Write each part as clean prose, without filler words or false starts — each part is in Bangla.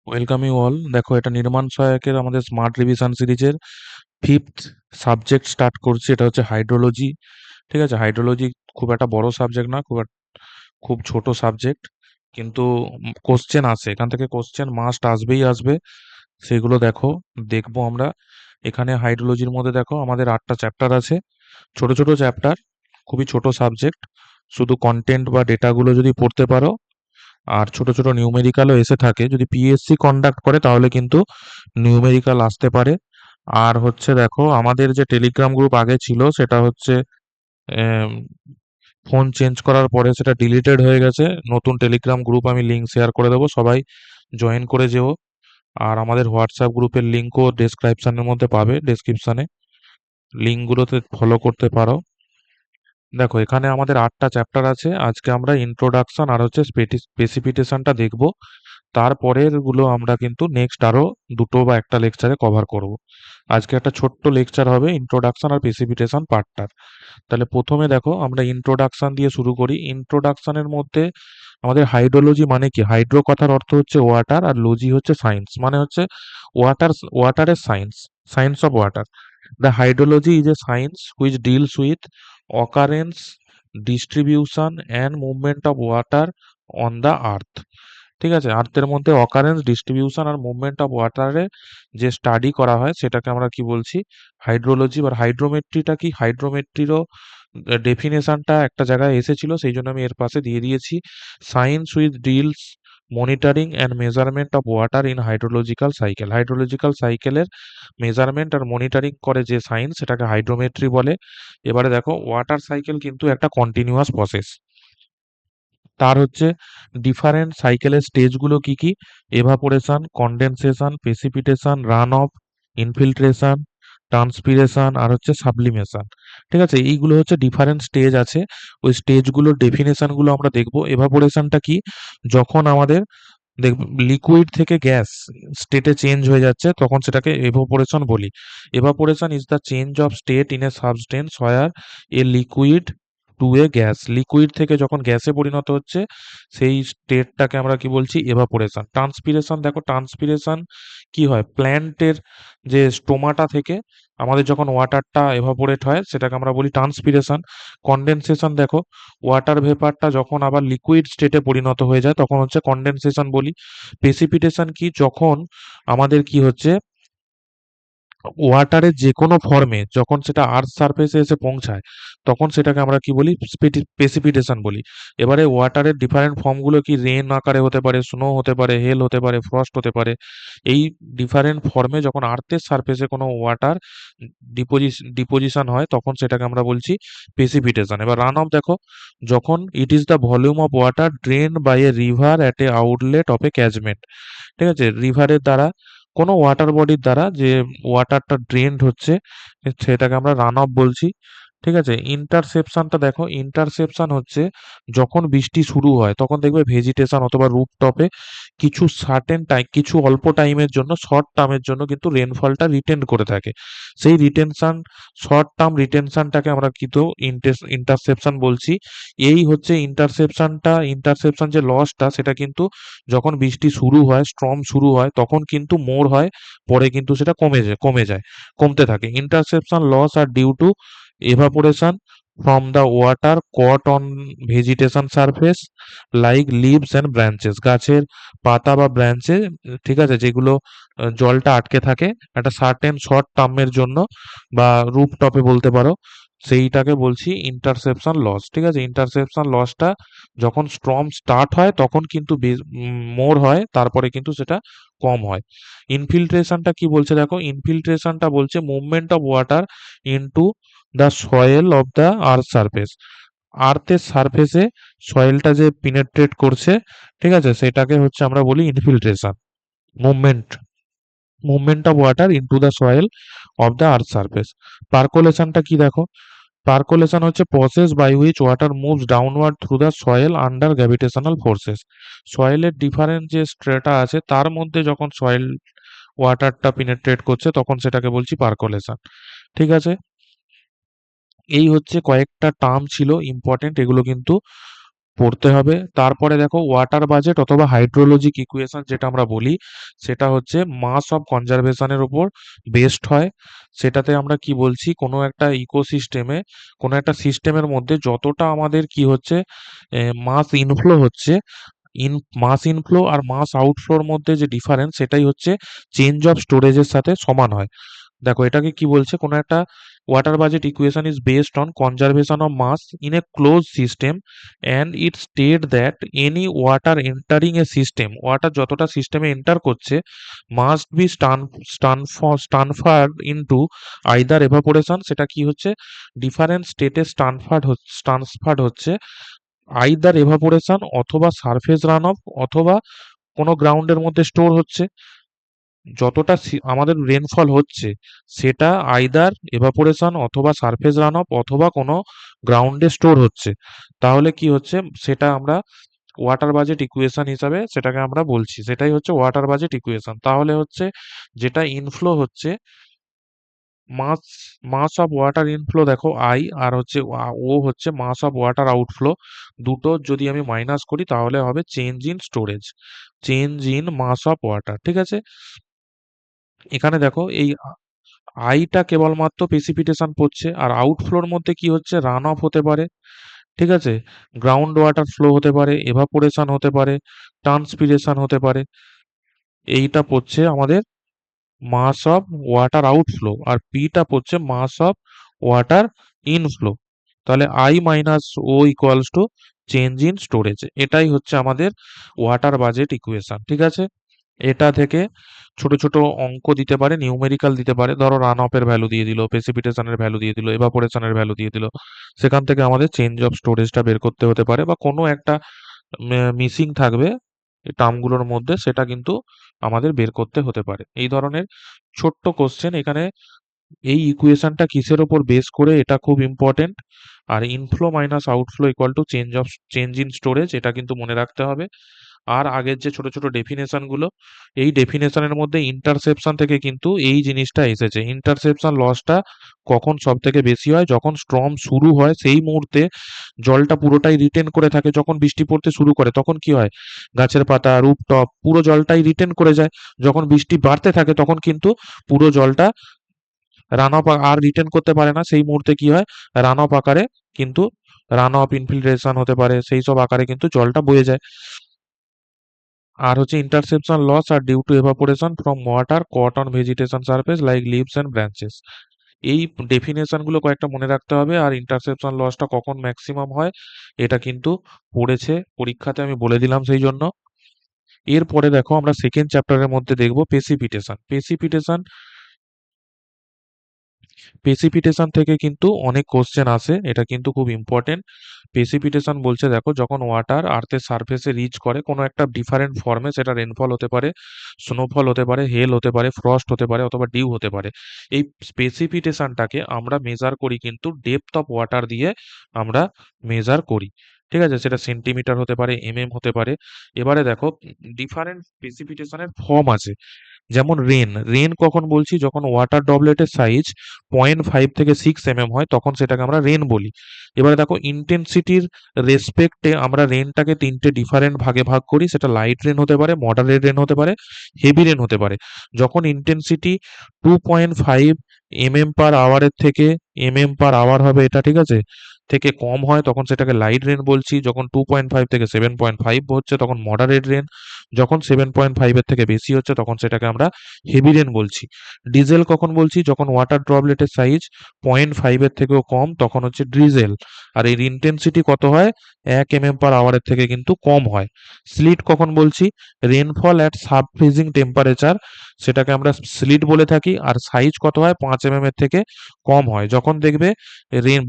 Welcome you all. দেখো, এটা নির্মাণ সহায়কের আমাদের স্মার্ট রিভিশন সিরিজের ফিফথ সাবজেক্ট স্টার্ট করছি। এটা হচ্ছে হাইড্রোলজি। ঠিক আছে, হাইড্রোলজি খুব একটা বড় সাবজেক্ট না, খুব ছোট সাবজেক্ট, কিন্তু কোশ্চেন আসে এখান থেকে, কোশ্চেন মাস্ট আসবেই আসবে। সেগুলো দেখবো আমরা। এখানে হাইড্রোলজির মধ্যে দেখো আমাদের 8টা চ্যাপ্টার আছে, ছোট ছোট চ্যাপ্টার, খুবই ছোট সাবজেক্ট। শুধু কন্টেন্ট বা ডেটাগুলো যদি পড়তে পারো, আর ছোট ছোট নিউমেরিক্যালও এসে থাকে, যদি পিএসসি কন্ডাক্ট করে তাহলে কিন্তু নিউমেরিক্যাল আসতে পারে। আর হচ্ছে দেখো, আমাদের যে টেলিগ্রাম গ্রুপ আগে ছিল সেটা হচ্ছে ফোন চেঞ্জ করার পরে সেটা ডিলিটেড হয়ে গেছে। নতুন টেলিগ্রাম গ্রুপ আমি লিঙ্ক শেয়ার করে দেবো, সবাই জয়েন করে যেও। আর আমাদের হোয়াটসঅ্যাপ গ্রুপের লিঙ্কও ডেসক্রিপশনের মধ্যে পাবে, ডেসক্রিপশনে লিঙ্কগুলোতে ফলো করতে পারো। দেখো, এখানে আমাদের 8টা চ্যাপ্টার আছে। আজকে আমরা ইন্ট্রোডাকশন আর হচ্ছে স্পেসিফিকেশনটা দেখবো। তারপরের গুলো আমরা কিন্তু নেক্সট আরো দুটো বা একটা লেকচারে কভার করব। আজকে একটা ছোট্ট লেকচার হবে ইন্ট্রোডাকশন আর প্রেসিপিটেশন পার্টটার। তাহলে প্রথমে দেখো, আমরা ইন্ট্রোডাকশন দিয়ে শুরু করি। ইন্ট্রোডাকশনের মধ্যে আমাদের হাইড্রোলজি মানে কি, হাইড্রো কথার অর্থ হচ্ছে ওয়াটার, আর লজি হচ্ছে সায়েন্স, মানে হচ্ছে ওয়াটার, ওয়াটারের science, science of water. The hydrology is a science which deals with occurrence, distribution and movement of water on the earth. ঠিক আছে, আর্থের মধ্যে অকারেন্স, ডিস্ট্রিবিউশন আর মুভমেন্ট অফ ওয়াটারে যে স্টাডি করা হয় সেটাকে আমরা কি বলছি, হাইড্রোলজি। বা হাইড্রোমেট্রিটা কি, হাইড্রোমেট্রিরও ডেফিনেশনটা একটা জায়গায় এসেছিল, সেই জন্য আমি এর পাশে দিয়ে দিয়েছি science with deals monitoring and measurement of water in hydrological cycle. Hydrological সাইকেলের মেজারমেন্ট আর মনিটরিং করে যে সায়েন্স, সেটাকে হাইড্রোমেট্রি বলে। এবারে দেখো, ওয়াটার সাইকেল কিন্তু একটা কন্টিনিউয়াস প্রসেস। তার হচ্ছে ডিফারেন্ট সাইকেলের স্টেজগুলো কি কি: evaporation, condensation, precipitation, runoff, infiltration, transpiration আর হচ্ছে সাবলিমেশন। ঠিক আছে, এইগুলো হচ্ছে ডিফারেন্ট স্টেজ আছে। ওই স্টেজগুলোর ডেফিনেশনগুলো আমরা দেখব। এভাপোরেশনটা কি, যখন আমাদের দেখ লিকুইড থেকে গ্যাস স্টেটে চেঞ্জ হয়ে যাচ্ছে তখন সেটাকে এভাপোরেশন বলি। Evaporation is the change of state in a substance where a liquid to A gas. Liquid থেকে যখন গ্যাসে পরিণত হচ্ছে সেই স্টেটটাকে আমরা কি বলছি, এভাপোরেশন। ট্রান্সপিরেশন, দেখো ট্রান্সপিরেশন কি হয়, প্ল্যান্টের যে স্টোমাটা থেকে আমাদের যখন ওয়াটারটা এভাপোরেট হয় সেটাকে আমরা বলি ট্রান্সপিরেশন। কন্ডেনসেশন, দেখো ওয়াটার ভেপারটা যখন আবার লিকুইড স্টেটে পরিণত হয়ে যায় তখন হচ্ছে কন্ডেনসেশন বলি। প্রেসিপিটেশন কি, যখন আমাদের কি হচ্ছে, ওয়াটারের যে কোনো ফর্মে যখন সেটা আর্থ সারফেসে এসে পৌঁছায় তখন সেটাকে আমরা কি বলি, প্রেসিপিটেশন বলি। এবারে ওয়াটারের ডিফারেন্ট ফর্মগুলো কি, রেন আকারে হতে পারে, স্নো হতে পারে, হেল হতে পারে, ফ্রস্ট হতে পারে। এই ডিফারেন্ট ফর্মে যখন আর্থের সারফেসে কোনো ওয়াটার ডিপোজিশন হয় তখন সেটাকে আমরা বলছি প্রেসিপিটেশন। এবার রান অফ, দেখো যখন it is the volume of water drain by a river at a outlet of a catchment. ঠিক আছে, রিভারের দ্বারা, কোনো ওয়াটার বডির দ্বারা যে ওয়াটারটা ড্রেনড হচ্ছে সেটাকে আমরা রান অফ বলছি। ঠিক আছে, ইন্টারসেপশনটা দেখো, ইন্টারসেপশন হচ্ছে যখন বৃষ্টি শুরু হয় তখন দেখবে ভেজিটেশন অথবা রুফটপে কিছু সার্টেন টাইম, কিছু অল্প টাইমের জন্য, শর্ট টার্মের জন্য কিন্তু রেনফলটা রিটেন করে থাকে। সেই রিটেনশন, শর্ট টার্ম রিটেনশনটাকে আমরা কিন্তু ইন্টারসেপশন বলছি। এই হচ্ছে ইন্টারসেপশনটা, ইন্টারসেপশন যে লসটা সেটা কিন্তু যখন বৃষ্টি শুরু হয়, স্টর্ম শুরু হয় তখন কিন্তু মোর হয়, পরে কিন্তু সেটা কমে যায়, কমতে থাকে। ইন্টারসেপশন লস আর due to evaporation from the water caught on vegetation surface like leaves and branches। গাছের পাতা বা ব্রাঞ্চে, ঠিক আছে, যেগুলো জলটা আটকে থাকে একটা সার্টেন শর্ট টার্মের জন্য, বা রুফ টপে বলতে পারো, সেইটাকে বলছি ইন্টারসেপশন লস। ঠিক আছে, ইন্টারসেপশন লসটা যখন স্টর্ম স্টার্ট হয় তখন কিন্তু মোর হয়, তারপরে কিন্তু সেটা কম হয়। ইনফিল্ট্রেশনটা কি বলছে, দেখো ইনফিল্ট্রেশনটা বলছে movement of water into the soil of the earth surface. আর্থের সারফেসে সয়েলটা যে পিনেট্রেট করছে, ঠিক আছে, সেটাকে হচ্ছে আমরা বলি infiltration. Movement, movement of water into the soil of the earth surface. পার্কোলেশনটা কি, দেখো পার্কোলেশন হচ্ছে process by which water moves downward through the soil under gravitational forces. সয়েলের ডিফারেন্ট যে স্ট্রেটা আছে তার মধ্যে যখন সয়েল ওয়াটারটা পিনেট্রেট করছে তখন সেটাকে বলছি পার্কোলেশন। ঠিক আছে, এই হচ্ছে কয়েকটা টার্ম ছিল ইম্পর্টেন্ট, এগুলো কিন্তু পড়তে হবে। তারপরে দেখো ওয়াটার বাজেট অথবা হাইড্রোলজিক ইকুয়েশন যেটা আমরা বলি, সেটা হচ্ছে মাস অফ কনজারভেশনের উপর বেসড হয়। সেটাতে আমরা কি বলছি, কোনো একটা ইকোসিস্টেমে, কোনো একটা সিস্টেমের মধ্যে যতটা আমাদের কি হচ্ছে, মাস ইনফ্লো হচ্ছে, ইন মাস ইনফ্লো আর মাস আউটফ্লোর মধ্যে যে ডিফারেন্স, সেটাই হচ্ছে চেঞ্জ অফ স্টোরেজের সাথে সমান হয়। দেখো এটাকে কি বলছে, কোনো একটা water budget equation is based on conservation of mass in a close system and it state that any water entering a system, water যতটা সিস্টেমে এন্টার করছে must be transferred into either evaporation, সেটা কি হচ্ছে ডিফারেন্ট স্টেটে ট্রান্সফার্ড হচ্ছে আইদার এভাপোরেশন অথবা সারফেস রান অফ অথবা কোনো গ্রাউন্ডের মধ্যে স্টোর হচ্ছে। যতটা আমাদের রেনফল হচ্ছে সেটা আইদার এভাপোরেশন অথবা সারফেস রান অফ অথবা কোনো গ্রাউন্ডে স্টোর হচ্ছে। তাহলে কি হচ্ছে, সেটা আমরা ওয়াটার বাজেট ইকুয়েশন হিসাবে সেটাকে আমরা বলছি, সেটাই হচ্ছে ওয়াটার বাজেট ইকুয়েশন। তাহলে হচ্ছে যেটা ইনফ্লো হচ্ছে, মাস মাস অফ ওয়াটার ইনফ্লো দেখো আই, আর হচ্ছে ও হচ্ছে মাস অফ ওয়াটার আউটফ্লো, দুটো যদি আমি মাইনাস করি তাহলে হবে change in storage, change in mass of water. ঠিক আছে, এখানে দেখো এই আইটা কেবলমাত্র প্রেসিপিটেশন পড়ছে, আর আউটফ্লোর মধ্যে কি হচ্ছে, রান অফ হতে পারে, ঠিক আছে, গ্রাউন্ড ওয়াটার ফ্লো হতে পারে, এভাপোরেশন হতে পারে, ট্রান্সপিরেশন হতে পারে। এইটা পড়ছে আমাদের মাস অফ ওয়াটার আউটফ্লো, আর পিটা পড়ছে মাস অফ ওয়াটার ইনফ্লো। তাহলে I minus O equals to change in storage, এটাই হচ্ছে আমাদের ওয়াটার বাজেট ইকুয়েশন। ঠিক আছে, এটা থেকে ছোট ছোট অঙ্ক দিতে পারে, নিউমেরিক্যাল দিতে পারে, ধরো রান অফ এর ভ্যালু দিয়ে দিল, প্রেসিপিটেশনের ভ্যালু দিয়ে দিল, এভাপোরেশনের ভ্যালু দিয়ে দিল, সেখান থেকে আমাদের চেঞ্জ অফ স্টোরেজটা বের করতে হতে পারে, বা কোনো একটা মিসিং থাকবে এই টার্মগুলোর মধ্যে, সেটা কিন্তু আমাদের বের করতে হতে পারে। এই ধরনের ছোট্ট কোশ্চেন এখানে, এই ইকুয়েশনটা কিসের ওপর বেস করে, এটা খুব ইম্পর্টেন্ট। আর inflow minus outflow equal to change in storage, এটা কিন্তু মনে রাখতে হবে। আর আগের যে ছোট ছোট ডেফিনেশন গুলো, এই ডেফিনেশনের মধ্যে ইন্টারসেপশন থেকে কিন্তু এই জিনিসটা এসেছে। ইন্টারসেপশন লসটা কখন সব থেকে বেশি হয়, যখন স্টর্ম শুরু হয় সেই মুহূর্তে জলটা পুরোটাই রিটেন করে থাকে, যখন বৃষ্টি পড়তে শুরু করে তখন কি হয়, গাছের পাতা, রুপটপ পুরো জলটাই রিটেন করে যায়। যখন বৃষ্টি বাড়তে থাকে তখন কিন্তু পুরো জলটা রান অফ আর রিটেন করতে পারে না, সেই মুহূর্তে কি হয়, রান অফ আকারে কিন্তু, রান অফ ইনফিল্ট্রেশন হতে পারে, সেই সব আকারে কিন্তু জলটা বয়ে যায়। আর হচ্ছে ইন্টারসেপশন লস আর due to evaporation from water caught on vegetation surface like leaves and branches. এই ডেফিনেশন গুলো কয়েকটা মনে রাখতে হবে। আর ইন্টারসেপশন লসটা কখন ম্যাক্সিমাম হয়, এটা কিন্তু পড়েছে পরীক্ষাতে, আমি বলে দিলাম সেই জন্য। এরপরে দেখো আমরা সেকেন্ড চ্যাপ্টারের মধ্যে দেখবো প্রেসিপিটেশন। প্রেসিপিটেশন থেকে কিন্তু অনেক কোশ্চেন আসে, এটা কিন্তু খুব ইম্পর্টেন্ট। প্রেসিপিটেশন বলছে দেখো, যখন ওয়াটার আর্থের সারফেসে রিচ করে কোনো একটা ডিফারেন্ট ফর্মে, সেটা রেনফল হতে পারে, স্নোফল হতে পারে, হেল হতে পারে, ফ্রস্ট হতে পারে, অথবা ডিউ হতে পারে। এই প্রেসিপিটেশনটাকে আমরা মেজার করি কিন্তু ডেপথ অফ ওয়াটার দিয়ে আমরা মেজার করি। ঠিক আছে, সেটা সেন্টিমিটার হতে পারে, হতে পারে। এবারে দেখো ডিফারেন্ট প্রেসিপিটেশনের ফর্ম আছে। যেমন রেন কখন বলছি, যখন ওয়াটার ডবলেটের সাইজ 0.5 থেকে 6 হয়, তখন সেটাকে আমরা রেন বলি। এবারে দেখো ইন্টেন্সিটির রেসপেক্টে আমরা রেনটাকে তিনটে ডিফারেন্ট ভাগে ভাগ করি, সেটা লাইট রেন হতে পারে, মডারেট রেন হতে পারে, হেভি রেন হতে পারে। যখন ইন্টেন্সিটি 2.5 mm/hour থেকে mm/hour হবে, এটা ঠিক আছে, থেকে কম হয় তখন সেটাকে লাইট রেন বলছি। যখন 2.5 থেকে 7.5 হচ্ছে তখন মডারেট রেন। যখন 7.5 এর থেকে বেশি হচ্ছে তখন সেটাকে আমরা হেভি রেন বলছি। ডিজেল কখন বলছি, যখন ওয়াটার ড্রপলেটের সাইজ 0.5 এর থেকেও কম, তখন হচ্ছে ড্রিজেল। আর এর ইন্টেন্সিটি কত হয়, 1 mm/hour এর থেকে কিন্তু কম হয়। স্লিট কখন বলছি, rainfall at sub freezing temperature, সেটাকে আমরা স্লিট বলে থাকি। আর সাইজ কত হয়, 5 এর থেকে কম হয়। যখন দেখবে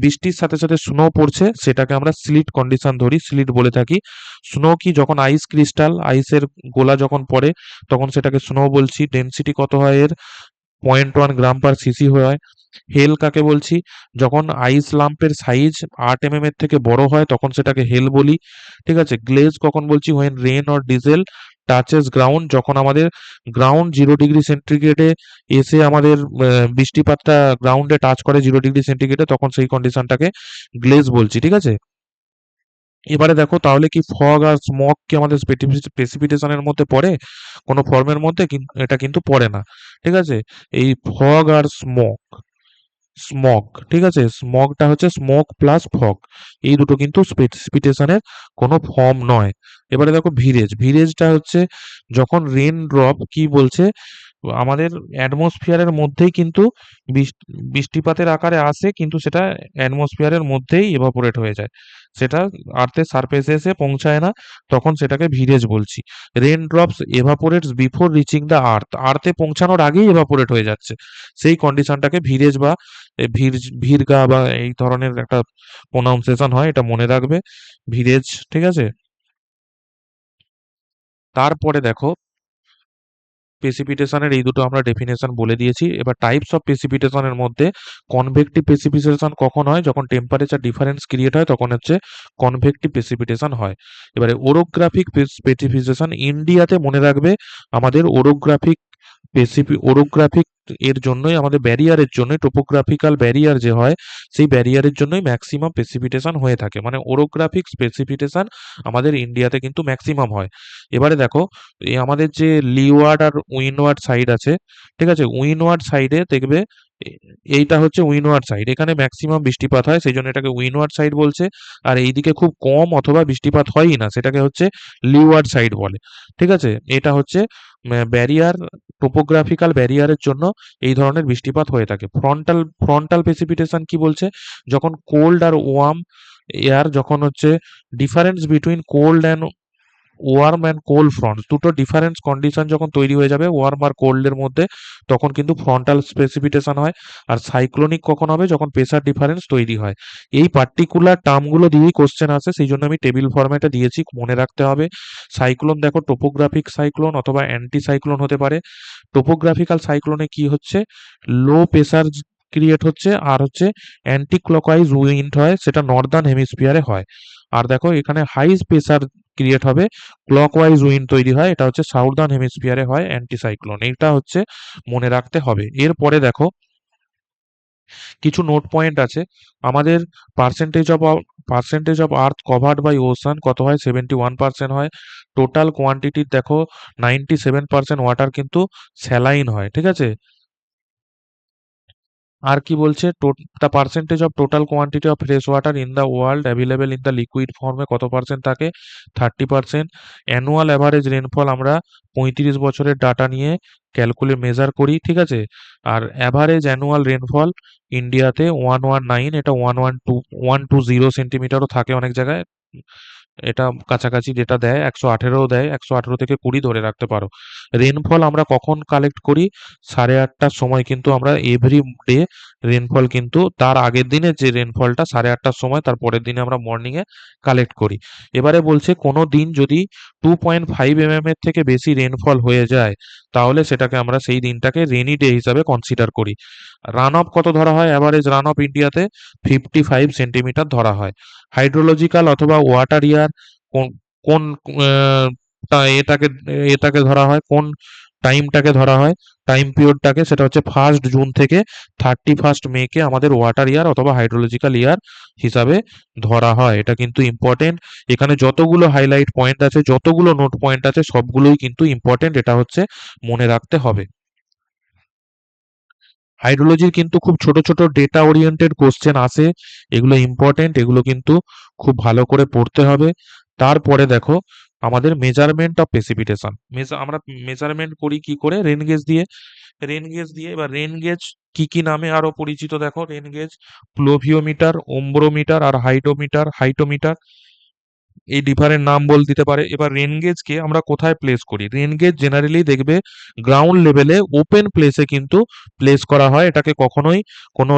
বৃষ্টির সাথে সাথে স্নো পড়ছে, সেটাকে আমরা স্লিট কন্ডিশন ধরি, স্লিট বলে থাকি। স্নো কি, যখন আইস ক্রিস্টাল, আইসের গোলা যখন পড়ে তখন সেটাকে স্নো বলছি। ডেনসিটি কত হয় এর, 0.1 গ্রাম/সিসি হয়। হেল কাকে বলছি, যখন আইস লাম্পের সাইজ 8 এর থেকে বড় হয় তখন সেটাকে হেল বলি। ঠিক আছে, গ্লেজ কখন বলছি, when rain or drizzle touches ground, যখন আমাদের গ্রাউন্ড 0 ডিগ্রি সেন্টিগ্রেডে এসে আমাদের বৃষ্টিপাতটা গ্রাউন্ডে টাচ করে 0 ডিগ্রি সেন্টিগ্রেডে, তখন সেই কন্ডিশনটাকে গ্লেজ বলছি। ঠিক আছে, এবারে দেখো তাহলে কি ফগ আর স্মগ কি আমাদের প্রেসিপিটেশনের মধ্যে পড়ে কোনো ফর্মের মধ্যে? এটা কিন্তু পড়ে না। ঠিক আছে, এই ফগ আর স্মগ, ঠিক আছে, স্মগটা হচ্ছে স্মোক প্লাস ফগ, এই দুটো কিন্তু প্রেসিপিটেশনের কোনো ফর্ম নয়। এবারে দেখো ভিরেজটা হচ্ছে যখন রেন ড্রপ কি বলছে, আমাদের অ্যাটমসফিয়ারের মধ্যেই কিন্তু বৃষ্টিপাতের আকারে আসে, কিন্তু সেটা অ্যাটমসফিয়ারের মধ্যেই এভাপোরেট হয়ে যায়, সেটা আর্থের সারফেসে এসে পৌঁছায় না, তখন সেটাকে ভিরেজ বলছি। Rain drops evaporates before reaching the আর্থে পৌঁছানোর আগেই এভাপোরেট হয়ে যাচ্ছে, সেই কন্ডিশনটাকে ভিরেজ বা ভিরগা বা এই ধরনের একটা প্রোনাউন্সিয়েশন হয়, এটা মনে রাখবে, ভিরেজ। ঠিক আছে, তারপরে দেখো প্রেসিপিটেশনের এই দুটো আমরা ডেফিনেশন বলে দিয়েছি। এবার টাইপস অফ প্রেসিপিটেশনের মধ্যে কনভেক্টিভ প্রেসিপিটেশন কখন হয়? যখন টেম্পারেচার ডিফারেন্স ক্রিয়েট হয় তখন হচ্ছে কনভেক্টিভ প্রেসিপিটেশন হয়। এবারে ওরোগ্রাফিক প্রেসিপিটেশন ইন্ডিয়াতে মনে রাখবে, আমাদের ওরোগ্রাফিক এর জন্যই, আমাদের ব্যারিয়ারের জন্যই, টোপোগ্রাফিক্যাল ব্যারিয়ার যে হয় সেই ব্যারিয়ারের জন্যই ম্যাক্সিমাম প্রেসিপিটেশন হয়ে থাকে, মানে ওরোগ্রাফিক প্রেসিপিটেশন আমাদের ইন্ডিয়াতে কিন্তু ম্যাক্সিমাম হয়। এবারে দেখো এই আমাদের যে লিওয়ার্ড আর উইনওয়ার্ড সাইড আছে, ঠিক আছে, উইনওয়ার্ড সাইডে দেখবে এইটা হচ্ছে উইনওয়ার্ড সাইড, এখানে ম্যাক্সিমাম বৃষ্টিপাত হয়, সেই জন্য এটাকে উইনওয়ার্ড সাইড বলছে। আর এইদিকে খুব কম অথবা বৃষ্টিপাত হয়ই না, সেটাকে হচ্ছে লিওয়ার্ড সাইড বলে। ঠিক আছে, এটা হচ্ছে ব্যারিয়ার, টোপোগ্রাফিক্যাল ব্যারিয়ারের জন্য এই ধরনের বৃষ্টিপাত হয়ে থাকে। ফ্রন্টাল প্রেসিপিটেশন কি বলছে? যখন কোল্ড আর ওয়ার্ম এয়ার, যখন হচ্ছে difference between cold and warm and cold front, দুটো ডিফারেন্স কন্ডিশন যখন তৈরি হয়ে যাবে ওয়ার্ম আর কোল্ডের মধ্যে, তখন কিন্তু ফ্রন্টাল প্রেসিপিটেশন হয়। আর সাইক্লোনিক কখন হবে? যখন প্রেসার ডিফারেন্স তৈরি হয়। এই পার্টিকুলার টার্মগুলো দিয়েই কোশ্চেন আসে, সেই জন্য আমি টেবিল ফরম্যাটে দিয়েছি, মনে রাখতে হবে। সাইক্লোন দেখো টোপোগ্রাফিক সাইক্লোন অথবা অ্যান্টি সাইক্লোন হতে পারে। টোপোগ্রাফিক্যাল সাইক্লোনে কি হচ্ছে, লো প্রেসার ক্রিয়েট হচ্ছে, আর হচ্ছে অ্যান্টি ক্লকওয়াইজ উইন্ড হয়, সেটা নর্দার্ন হেমিস্ফিয়ারে হয়। আর দেখো এখানে হাই প্রেসার ক্রিয়েট হবে, ক্লকওয়াইজ উইন্ড তৈরি হয়, এটা হচ্ছে সাউদার্ন হেমিস্ফিয়ারে হয় অ্যান্টিসাইক্লোন, এটা হচ্ছে মনে রাখতে হবে। এরপরে দেখো কিছু নোট পয়েন্ট আছে আমাদের। Percentage of earth covered by ocean কত হয়? 71% হয়। টোটাল কোয়ান্টিটির দেখো 97% ওয়াটার কিন্তু স্যালাইন হয়। ঠিক আছে, আর কি বলছে, the percentage of total quantity of fresh water in the world available in the liquid ফর্মে কত পার্সেন্ট থাকে? 30%। অ্যানুয়াল অ্যাভারেজ রেনফল আমরা 35 বছরের ডাটা নিয়ে মেজার করি। ঠিক আছে, আর অ্যাভারেজ অ্যানুয়াল রেনফল ইন্ডিয়াতে 119, এটা 120 সেন্টিমিটারও থাকে অনেক জায়গায়, এটা কাছাকাছি যেটা দেয় 118ও দেয়, 118 থেকে 20 ধরে রাখতে পারো। রেনফল আমরা কখন কালেক্ট করি? 8:30টার সময় কিন্তু আমরা এভরি ডে রেনফল কিন্তু তার আগের দিনে যে রেনফলটা 8:30টার সময়, তার পরের দিনে আমরা মর্নিংয়ে কালেক্ট করি। এবারে বলছে কোনো দিন যদি 2.5 এর থেকে বেশি রেনফল হয়ে যায় তাহলে সেটাকে আমরা সেই দিনটাকে রেনি ডে হিসাবে কনসিডার করি। রান অফ কত ধরা হয়? অ্যাভারেজ রান অফ ইন্ডিয়াতে 55 সেন্টিমিটার ধরা হয়। হাইড্রোলজিক্যাল অথবা ওয়াটার ইয়ার কোন কোন এটাকে এটাকে ধরা হয়, কোন টাইমটাকে ধরা হয়, টাইম পিরিয়ডটাকে, সেটা হচ্ছে 1 জুন থেকে 31 মে আমাদের ওয়াটার ইয়ার অথবা হাইড্রোলজিক্যাল ইয়ার হিসাবে ধরা হয়। এটা কিন্তু ইম্পর্টেন্ট, এখানে যতগুলো হাইলাইট পয়েন্ট আছে, যতগুলো নোট পয়েন্ট আছে, সবগুলোই কিন্তু ইম্পর্টেন্ট, এটা হচ্ছে মনে রাখতে হবে। হাইড্রোলজির কিন্তু খুব ছোট ছোট ডেটা ওরিয়েন্টেড কোশ্চেন আসে, এগুলো ইম্পর্টেন্ট, এগুলো কিন্তু খুব ভালো করে পড়তে হবে। তারপরে দেখো আমাদের মেজারমেন্ট অফ প্রেসিপিটেশন, আমরা মেজারমেন্ট করি কি করে? রেন গেজ দিয়ে। এবার রেন গেজ কি কি নামে আরো পরিচিত দেখো? রেন গেজ, প্লোভিওমিটার, ওম্ব্রোমিটার আর হাইটোমিটার, এই ডিফারেন্ট নাম দিতে পারে। এবার রেন গেজকে আমরা কোথায় প্লেস করি? রেন গেজ জেনারেলি দেখবে গ্রাউন্ড লেভেলে ওপেন প্লেসে কিন্তু প্লেস করা হয়, এটাকে কখনোই কোনো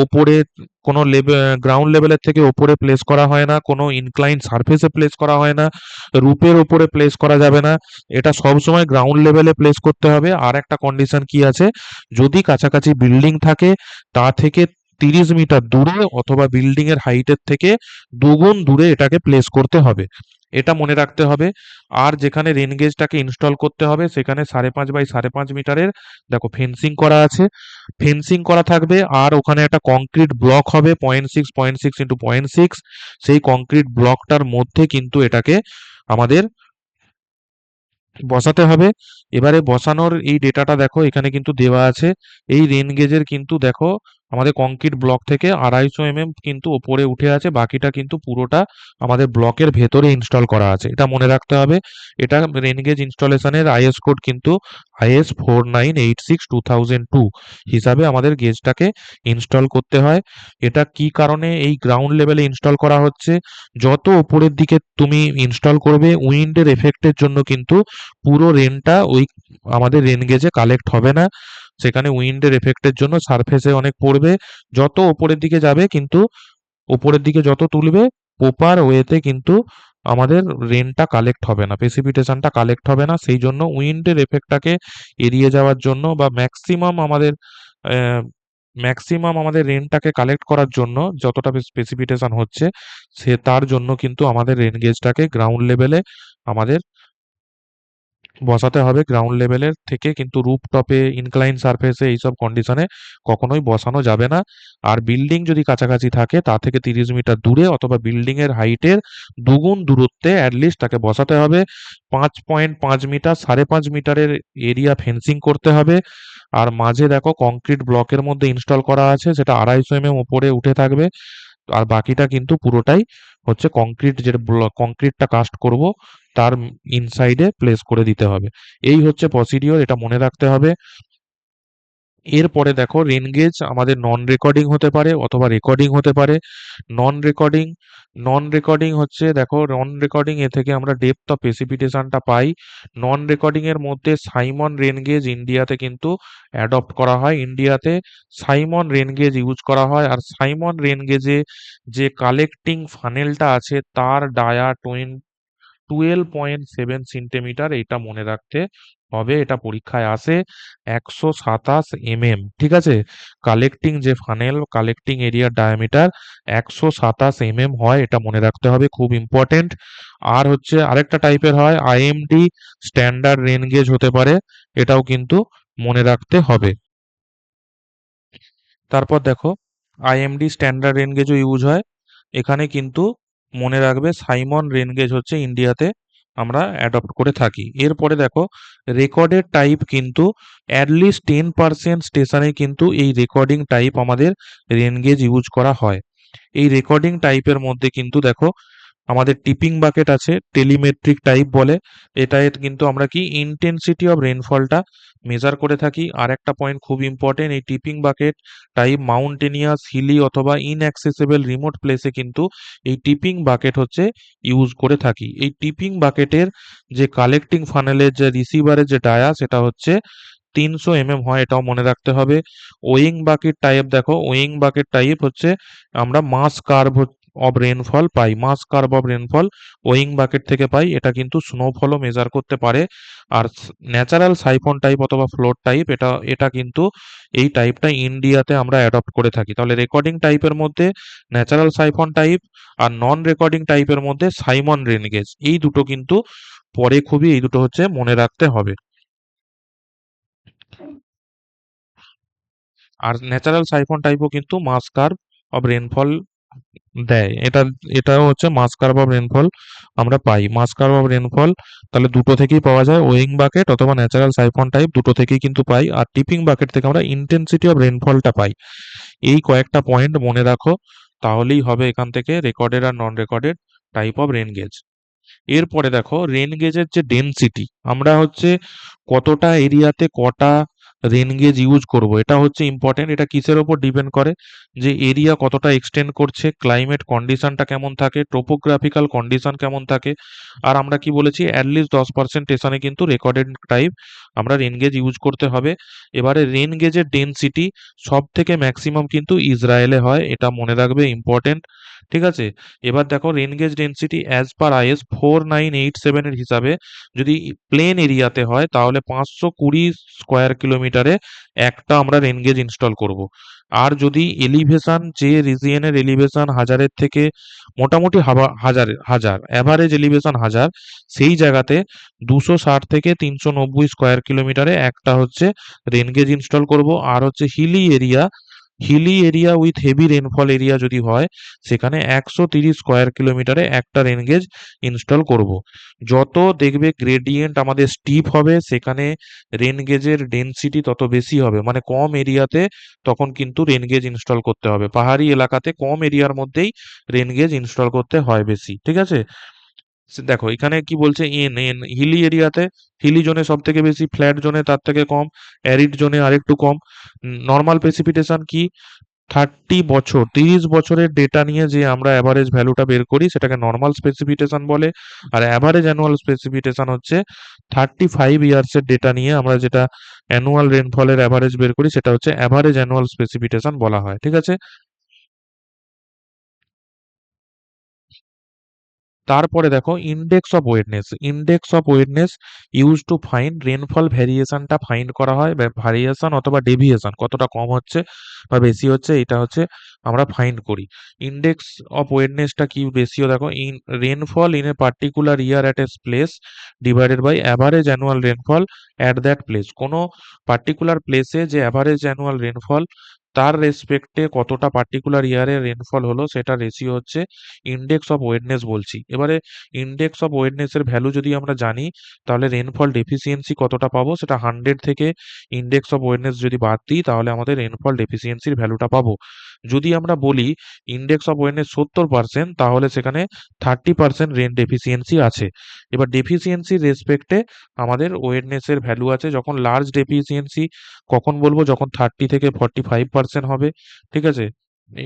ওপরে কোনো গ্রাউন্ড লেভেলের থেকে ওপরে প্লেস করা হয় না, কোনো ইনক্লাইন সারফেসে প্লেস করা হয় না, রুপের ওপরে প্লেস করা যাবে না, এটা সবসময় গ্রাউন্ড লেভেলে প্লেস করতে হবে। আর একটা কন্ডিশন কি আছে, যদি কাছাকাছি বিল্ডিং থাকে তা থেকে 30 মিটার দূরে অথবা বিল্ডিং এর হাইটের থেকে দুগুণ দূরে এটাকে প্লেস করতে হবে। এটা মনে রাখতে হবে। আর যেখানে রেন গেজটাকে ইনস্টল করতে হবে সেখানে 5.5 বাই 5.5 মিটারের দেখো ফেন্সিং করা আছে, ফেন্সিং করা থাকবে। আর ওখানে একটা কংক্রিট ব্লক হবে 0.6 ইন্টু 0.6, সেই কংক্রিট ব্লকটার মধ্যে কিন্তু এটাকে আমাদের বসাতে হবে। এবারে বসানোর এই ডেটাটা দেখো এখানে কিন্তু দেওয়া আছে। এই রেন গেজের কিন্তু দেখো আমাদের কংক্রিট ব্লক থেকে 250 কিন্তু ওপরে উঠে আছে, বাকিটা কিন্তু পুরোটা আমাদের ব্লকের ভেতরে ইনস্টল করা আছে, এটা মনে রাখতে হবে। এটা রেন গেজ ইনস্টলেশনের আইএস কোড কিন্তু IS 4986/2002 হিসাবে আমাদের গেজটাকে ইনস্টল করতে হয়। এটা কি কারণে এই গ্রাউন্ড লেভেলে ইনস্টল করা হচ্ছে, যত ওপরের দিকে তুমি ইনস্টল করবে উইন্ডের এফেক্টের জন্য কিন্তু পুরো রেনটা ওই আমাদের রেন গেজে কালেক্ট হবে না, সেখানে উইন্ডের এফেক্টের জন্য সারফেসে অনেক পড়বে। যত ওপরের দিকে যাবে কিন্তু ওপরের দিকে যত তুলবে প্রপার ওয়েতে কিন্তু আমাদের রেনটা কালেক্ট হবে না, প্রেসিপিটেশনটা কালেক্ট হবে না। সেই জন্য উইন্ডের এফেক্টটাকে এড়িয়ে যাওয়ার জন্য বা ম্যাক্সিমাম আমাদের রেনটাকে কালেক্ট করার জন্য যতটা প্রেসিপিটেশন হচ্ছে সে তার জন্য কিন্তু আমাদের রেন গেজটাকে গ্রাউন্ড লেভেলে আমাদের বসাতে হবে। গ্রাউন্ড লেভেলের থেকে কিন্তু রুফটপে, ইনক্লাইন সারফেসে এইসব কন্ডিশনে কখনোই বসানো যাবে না। আর বিল্ডিং যদি কাছাকাছি থাকে তা থেকে 30 মিটার দূরে অথবা বিল্ডিং এর হাইটের দুগুণ দূরত্বে অ্যাটলিস্ট তাকে বসাতে হবে। 5.5 মিটার, 5.5 মিটারের এরিয়া ফেন্সিং করতে হবে। আর মাঝে দেখো কংক্রিট ব্লকের মধ্যে ইনস্টল করা আছে, সেটা 250 উপরে উঠে থাকবে। আর বাকিটা কিন্তু পুরোটাই হচ্ছে কংক্রিট, যে কংক্রিটটা কাস্ট করব তার ইনসাইডে প্লেস করে দিতে হবে। এই হচ্ছে প্রসিডিওর, এটা মনে রাখতে হবে। এরপরে দেখো রেন গেজ আমাদের নন রেকর্ডিং হতে পারে অথবা রেকর্ডিং হতে পারে। নন রেকর্ডিং নন রেকর্ডিং হচ্ছে দেখো নন রেকর্ডিং এ থেকে আমরা ডেপথ অফ প্রেসিপিটেশনটা পাই। নন রেকর্ডিং এর মধ্যে সাইমন রেন গেজ ইন্ডিয়াতে কিন্তু অ্যাডপ্ট করা হয়, ইন্ডিয়াতে সাইমন রেন গেজ ইউজ করা হয়। আর সাইমন রেন গেজে যে কালেক্টিং ফানেলটা আছে তার ডায়া 12.7 সেন্টিমিটার, এটা মনে রাখতে হবে, এটা পরীক্ষায় আসে। 127 ঠিক আছে, কালেক্টিং যে ফানেল, কালেক্টিং এরিয়ার ডায়ামিটার 127 হয়, এটা মনে রাখতে হবে, খুব ইম্পর্টেন্ট। আর হচ্ছে আরেকটা টাইপের হয় IMD স্ট্যান্ডার্ড রেন গেজ হতে পারে, এটাও কিন্তু মনে রাখতে হবে। তারপর দেখো IMD স্ট্যান্ডার্ড রেন গেজও ইউজ হয় এখানে, কিন্তু মনে রাখবে সাইমন রেন গেজ হচ্ছে ইন্ডিয়াতে আমরা অ্যাডপ্ট করে থাকি। এরপরে দেখো রেকর্ডের টাইপ কিন্তু অ্যাটলিস্ট 10% স্টেশনে কিন্তু এই রেকর্ডিং টাইপ আমাদের রেন গেজ ইউজ করা হয়। এই রেকর্ডিং টাইপের মধ্যে কিন্তু দেখো আমাদের টিপিং বাকেট আছে, টেলিমেট্রিক টাইপ বলে। এটায় কিন্তু আমরা কি ইন্টেন্সিটি অফ রেনফলটা মেজার করে থাকি। আর একটা পয়েন্ট খুব ইম্পর্টেন্ট, এই টিপিং বাকেট টাইপ মাউন্টেনিয়াস, হিলি অথবা ইনঅ্যাক্সেসেবল রিমোট প্লেসে কিন্তু এই টিপিং বাকেট হচ্ছে ইউজ করে থাকি। এই টিপিং বাকেটের যে কালেক্টিং ফানেলের যে রিসিভারের যে ডায়া সেটা হচ্ছে 300 হয়, এটাও মনে রাখতে হবে। ওয়িং বাকেট টাইপ দেখো, ওয়িং বাকেট টাইপ হচ্ছে আমরা মাস কার্ভ অফ রেনফল পাই, mass curve of rainfall weighing bucket থেকে পাই, এটা কিন্তু স্নোফলও মেজার করতে পারে। আর ন্যাচারাল সাইফন টাইপ অথবা ফ্লোট টাইপ, এটা এটা কিন্তু এই টাইপটা ইন্ডিয়াতে আমরা অ্যাডপ্ট করে থাকি। তাহলে রেকর্ডিং টাইপের মধ্যে ন্যাচারাল সাইফন টাইপ, আর নন রেকর্ডিং টাইপের মধ্যে সাইমন রেন গেজ, এই দুটো কিন্তু পরে খুবই এই দুটো হচ্ছে মনে রাখতে হবে। আর ন্যাচারাল সাইফন টাইপও কিন্তু মাস কার্ভ অফ রেনফল দেয়। এটাও হচ্ছে মাস কার্ভ অফ রেনফল আমরা পাই, মাস কার্ভ অফ রেনফল তাহলে দুটো থেকেই পাওয়া যায়, ওয়িং বাকেট অথবা ন্যাচারাল সাইফন টাইপ দুটো থেকেই কিন্তু পাই। আর টিপিং বাকেট থেকে আমরা ইন্টেন্সিটি অফ রেনফলটা পাই। এই কয়েকটা পয়েন্ট মনে রাখো, তাহলেই হবে এখান থেকে রেকর্ডেড আর non recorded type of rain gauge. এরপরে দেখো রেন গেজের যে ডেনসিটি, আমরা হচ্ছে কতটা এরিয়াতে কটা রেন গেজ ইউজ করব, এটা হচ্ছে ইম্পর্টেন্ট। এটা কিসের ওপর ডিপেন্ড করে, যে এরিয়া কতটা এক্সটেন্ড করছে, ক্লাইমেট কন্ডিশনটা কেমন থাকে, টোপোগ্রাফিক্যাল কন্ডিশন কেমন থাকে। আর আমরা কি বলেছি, অ্যাটলিস্ট 10% স্টেশনে কিন্তু রেকর্ডেড টাইপ আমরা রেন গেজ ইউজ করতে হবে। এবারে রেন গেজের ডেনসিটি সব থেকে ম্যাক্সিমাম কিন্তু ইসরায়েলে হয়, এটা মনে রাখবে, ইম্পর্টেন্ট। ঠিক আছে? এবার দেখো rain gauge density as per IS 4987 এর হিসাবে যদি প্লেন এরিয়াতে হয় তাহলে 520 স্কোয়ার কিলোমিটারে একটা আমরা রেন গেজ ইনস্টল করব। আর যদি এলিভেশন, যে রিজিয়নের এলিভেশন হাজারের থেকে মোটামুটি হাজার অ্যাভারেজ এলিভেশন হাজার, সেই জায়গাতে 260 থেকে 390 স্কোয়ার কিলোমিটারে একটা হচ্ছে রেন গেজ ইনস্টল করব। আর হচ্ছে hilly area with heavy rainfall area যদি হয় সেখানে 130 স্কোয়ার কিলোমিটারে একটা রেন গেজ ইনস্টল করব। যত দেখবে গ্রেডিয়েন্ট আমাদের স্টিপ হবে সেখানে রেন গেজের ডেনসিটি তত বেশি হবে, মানে কম এরিয়াতে তখন কিন্তু রেন গেজ ইনস্টল করতে হবে। পাহাড়ি এলাকাতে কম এরিয়ার মধ্যেই রেন গেজ ইনস্টল করতে হয় বেশি, ঠিক আছে? দেখো এখানে কি বলছে, এন এন হিলি এরিয়াতে, হিলি জোনে সব থেকে বেশি, ফ্ল্যাট জোনে তার থেকে কম, অ্যারিড জোনে আরেকটু কম। নর্মাল প্রেসিপিটেশন কি, 30 বছর 30 বছরের ডেটা নিয়ে যে আমরা অ্যাভারেজ ভ্যালুটা বের করি সেটাকে নর্মাল স্পেসিফিকেশন বলে। আর অ্যাভারেজ অ্যানুয়াল স্পেসিফিকেশন হচ্ছে 35 ইয়ার্সের ডেটা নিয়ে আমরা যেটা অ্যানুয়াল রেনফলের অ্যাভারেজ বের করি সেটা হচ্ছে অ্যাভারেজ অ্যানুয়াল স্পেসিফিকেশন বলা হয়, ঠিক আছে? তারপরে দেখো index of wetness use to find rainfall ভ্যারিয়েশনটা ফাইন্ড করা হয়, ভ্যারিয়েশন অথবা ডেভিয়েশন কতটা কম হচ্ছে বা বেশি হচ্ছে, এটা হচ্ছে আমরা ফাইন্ড করি। ইন্ডেক্স অফ ওয়েটনেসটা কি রেশিও, দেখো in rainfall in a particular year at a place divided by average annual rainfall at that place. কোনো পার্টিকুলার প্লেসে যে অ্যাভারেজ অ্যানুয়াল রেনফল তার রেসপেক্টে কতটা পার্টিকুলার ইয়ারে রেনফল হলো সেটা রেশিও হচ্ছে ইন্ডেক্স অফ ওয়েটনেস বলছি। এবারে ইন্ডেক্স অফ ওয়েটনেস এর ভ্যালু যদি আমরা জানি তাহলে রেনফল ডেফিসিয়েন্সি কতটা পাবো সেটা 100 থেকে ইন্ডেক্স অফ ওয়েটনেস যদি বাদ দিই তাহলে আমাদের রেনফল ডেফিসিয়েন্সির ভ্যালুটা পাবো। যদি আমরা বলি ইন্ডেক্স অফ ওয়েটনেস 70% তাহলে সেখানে 30% রেন ডেফিসিয়েন্সি আছে। এবার ডেফিসিয়েন্সির রেসপেক্টে আমাদের ওয়েটনেস এর ভ্যালু আছে। যখন লার্জ ডেফিসিয়েন্সি কখন বলবো, যখন 30 থেকে 45% হবে, ঠিক আছে,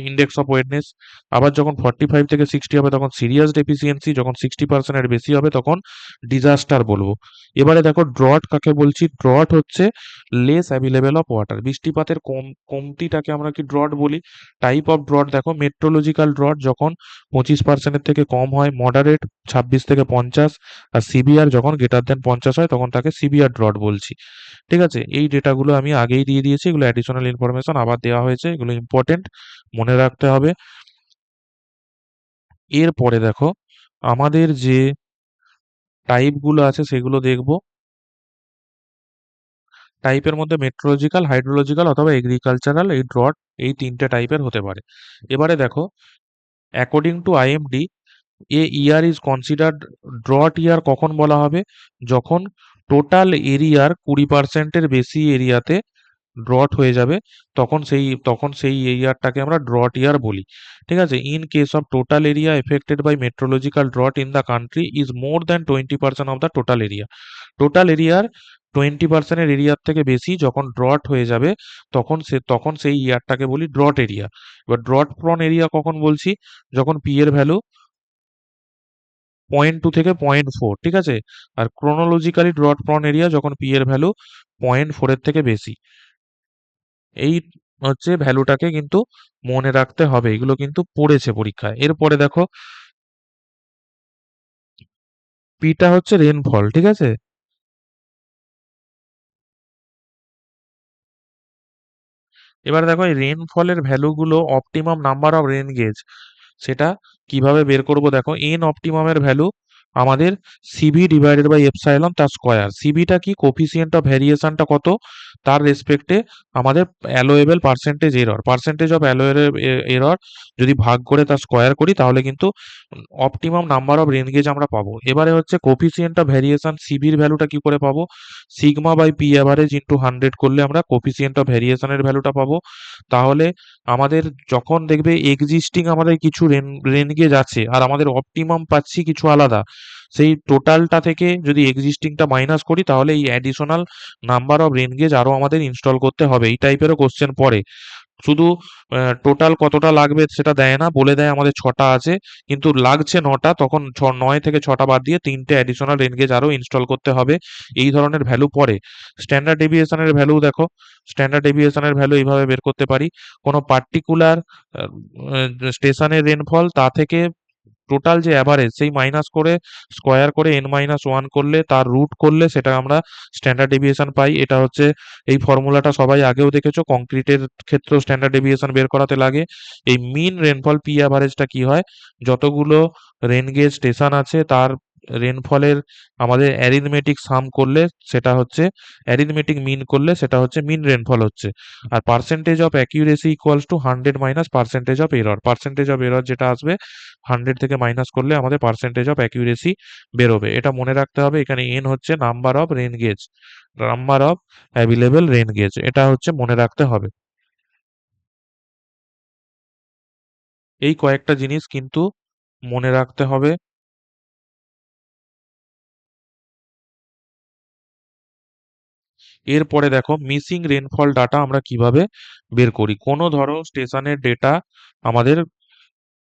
ইন্ডেক্স অফ ওয়েটনেস। আবার যখন 45 থেকে 60 হবে তখন সিরিয়াস ডেফিসিয়েন্সি, যখন 60% এর বেশি হবে তখন ডিজাস্টার বলবো। এবারে দেখো ড্রট কাকে বলছি, ড্রট হচ্ছে লেস অ্যাভেলেবেল অফ ওয়াটার, বৃষ্টিপাতের কমতিটাকে আমরা কি ড্রট বলি। টাইপ অফ ড্রট দেখো, মেট্রোলজিক্যাল ড্রট যখন 25%-এর থেকে কম হয়, মডারেট 26 থেকে 50, আর সিভিয়ার যখন গ্রেটার দেন 50 হয় তখন তাকে সিভিয়ার ড্রট বলছি। ঠিক আছে, এই ডেটাগুলো আমি আগেই দিয়ে দিয়েছি, এগুলো অ্যাডিশনাল ইনফরমেশন আবার দেওয়া হয়েছে, এগুলো ইম্পর্টেন্ট, মনে রাখতে হবে। এরপরে দেখো আমাদের যে টাইপগুলো আছে সেগুলো দেখব। টাইপের মধ্যে মেট্রোলজিক্যাল, হাইড্রোলজিক্যাল অথবা এগ্রিকালচারাল, এই ড্রট এই তিনটে টাইপের হতে পারে। এবারে দেখো according to IMD a year is considered drought year কখন বলা হবে, যখন টোটাল এরিয়ার 20%-এর বেশি এরিয়াতে ড্রট হয়ে যাবে, তখন সেই এরিয়ারটাকে আমরা ড্রট ইয়ার বলি। ঠিক আছে, in case of total area affected by meteorological drought in the country is more than 20% of the total area. Total এরিয়ার 20%-এর এরিয়ার থেকে বেশি যখন ড্রট হয়ে যাবে তখন সেই ইয়ারটাকে বলি ড্রট এরিয়া। এবার ড্রট প্রন এরিয়া কখন বলছি, যখন পি এর ভ্যালু 0.2 থেকে 0.4, ঠিক আছে। আর ক্রোনোলজিক্যালি ড্রট প্রন এরিয়া যখন পি এর ভ্যালু 0.4 এর থেকে বেশি। এই হচ্ছে ভ্যালুটাকে কিন্তু মনে রাখতে হবে, এগুলো কিন্তু পড়েছে পরীক্ষায়। এরপরে দেখো পিটা হচ্ছে রেনফল, ঠিক আছে। এবারে দেখো এই রেনফলের ভ্যালুগুলো, optimum number of rain gauge, সেটা কিভাবে বের করব, দেখো এন অপটিমামের ভ্যালু আমাদের সিভি ডিভাইডেড বাই এপসাইলন তার স্কয়ার। সিভিটা কি, কোফিসিয়েন্ট অফ ভ্যারিয়েশনটা কত তার রেসপেক্টে আমাদের allowable percentage of allowable error যদি ভাগ করে তার স্কয়ার করি তাহলে কিন্তু optimum number of rain gauge আমরা পাবো। এবারে হচ্ছে কোফিসিয়েন্ট অফ ভ্যারিয়েশন, সিভির ভ্যালুটা কি করে পাবো, sigma by P average into 100 করলে আমরা কোফিসিয়েন্ট অফ ভ্যারিয়েশনের ভ্যালুটা পাবো। তাহলে আমাদের যখন দেখবে এক্সিস্টিং আমাদের কিছু রেন গেজ আছে আর আমাদের অপটিমাম পাচ্ছি কিছু আলাদা, সেই টোটালটা থেকে যদি এক্সিস্টিংটা মাইনাস করি তাহলে এই additional number of rain gauge আরো আমাদের ইনস্টল করতে হবে। এই টাইপেরও কোশ্চেন পড়ে। শুধু টোটাল কতটা লাগবে সেটা দেয় না, বলে দেয় আমাদের 6টা আছে কিন্তু লাগছে 9টা, তখন 9 থেকে 6টা বাদ দিয়ে 3টে অ্যাডিশনাল রেন গেজ আরো ইনস্টল করতে হবে। এই ধরনের ভ্যালু পড়ে। স্ট্যান্ডার্ড ডেভিয়েশনের ভ্যালু দেখো, স্ট্যান্ডার্ড ডেভিয়েশনের ভ্যালু এইভাবে বের করতে পারি। কোনো পার্টিকুলার স্টেশনের রেনফল তা থেকে টোটাল যে অ্যাভারেজ সেই মাইনাস করে স্কোয়ার করে n-1 করলে তার রুট করলে সেটা আমরা স্ট্যান্ডার্ড ডেভিয়েশন পাই। এটা হচ্ছে এই ফর্মুলাটা সবাই আগেও দেখেছো, কংক্রিটের ক্ষেত্রেও স্ট্যান্ডার্ড ডেভিয়েশন বের করাতে লাগে। এই মিন রেনফল পি অ্যাভারেজটা কি হয়, যতগুলো রেন গেজ স্টেশন আছে তার রেনফলের আমাদের অ্যারিথমেটিক সাম করলে সেটা হচ্ছে অ্যারিথমেটিক মিন করলে সেটা হচ্ছে মিন রেনফল হচ্ছে। আর percentage of accuracy equals to 100 minus percentage of error. Percentage of error যেটা আসবে 100 থেকে মাইনাস করলে আমাদের পার্সেন্টেজ অফ অ্যাকিউরেসি বেরোবে। এটা মনে রাখতে হবে। এখানে এন হচ্ছে number of rain gauge, number of available rain gauge, এটা হচ্ছে মনে রাখতে হবে। এই কয়েকটা জিনিস কিন্তু মনে রাখতে হবে। এরপরে দেখো মিসিং রেনফল ডাটা আমরা কিভাবে বের করি। কোনো ধরো স্টেশনের ডেটা আমাদের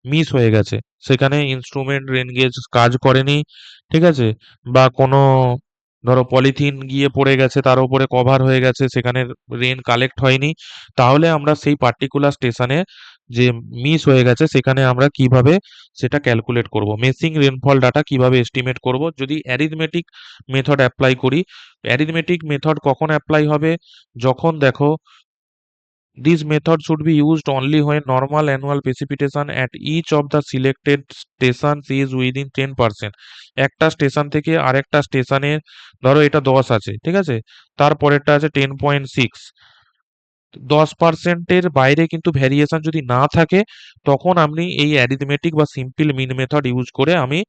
মিস হয়ে গেছে, সেখানে ইনস্ট্রুমেন্ট রেন গেজ কাজ করেনি, ঠিক আছে, বা কোনো ধরো পলিথিন গিয়ে পড়ে গেছে তার উপরে কভার হয়ে গেছে, সেখানে রেন কালেক্ট হয়নি, তাহলে আমরা সেই পার্টিকুলার স্টেশনে যে মিস হয়ে গেছে সেখানে আমরা কিভাবে সেটা ক্যালকুলেট করব, মিসিং রেনফল ডাটা কিভাবে এস্টিমেট করব। যদি অ্যারিথমেটিক মেথড অ্যাপ্লাই করি, অ্যারিথমেটিক মেথড কখন অ্যাপ্লাই হবে, যখন দেখো this method should be used only when normal annual precipitation at each of the selected stations is within 10%। একটা স্টেশন থেকে আরেকটা স্টেশনে ধরো এটা 10 আছে, ঠিক আছে, তারপরেরটা আছে 10.6, 10%-এর বাইরে কিন্তু ভ্যারিয়েশন যদি না থাকে তখন আপনি এই অ্যারিথমেটিক বা সিম্পল মিন মেথড ইউজ করে আমি